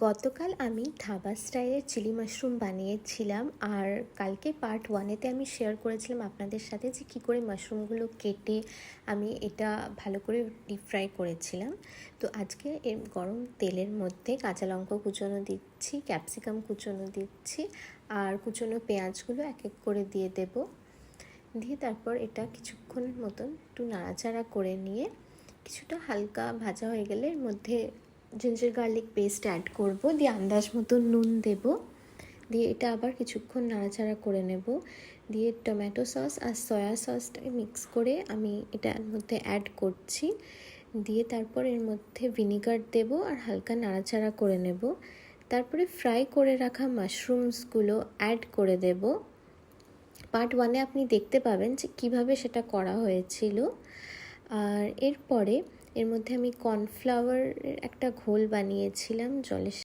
গতকাল আমি ধাবা স্টাইলের চিলি মাশরুম বানিয়েছিলাম। আর কালকে পার্ট 1-এতে আমি শেয়ার করেছিলাম আপনাদের সাথে যে কী করে মাশরুমগুলো কেটে আমি এটা ভালো করে ডিপ ফ্রাই করেছিলাম। তো আজকে এর গরম তেলের মধ্যে কাঁচা লঙ্কা কুচোনো দিচ্ছি, ক্যাপসিকাম কুচোনো দিচ্ছি, আর কুচোনো পেঁয়াজগুলো এক এক করে দিয়ে দেব। দিয়ে তারপর এটা কিছুক্ষণের মতন একটু নাড়াচাড়া করে নিয়ে কিছুটা হালকা ভাজা হয়ে গেলে এর মধ্যে জিঞ্জার গার্লিক পেস্ট অ্যাড করব, দিয়ে আন্দাজ মতো নুন দেব, দিয়ে এটা আবার কিছুক্ষণ নাড়াচাড়া করে নেব। দিয়ে টমেটো সস আর সয়া সসটা মিক্স করে আমি এটার মধ্যে অ্যাড করছি। দিয়ে তারপর এর মধ্যে ভিনিগার দেব আর হালকা নাড়াচাড়া করে নেব। তারপরে ফ্রাই করে রাখা মাশরুমসগুলো অ্যাড করে দেব। পার্ট 1-এ আপনি দেখতে পাবেন যে কীভাবে সেটা করা হয়েছিল। আর এরপরে এর মধ্যে আমি কর্নফ্লাওয়ারের একটা ঘোল বানিয়েছিলাম জলের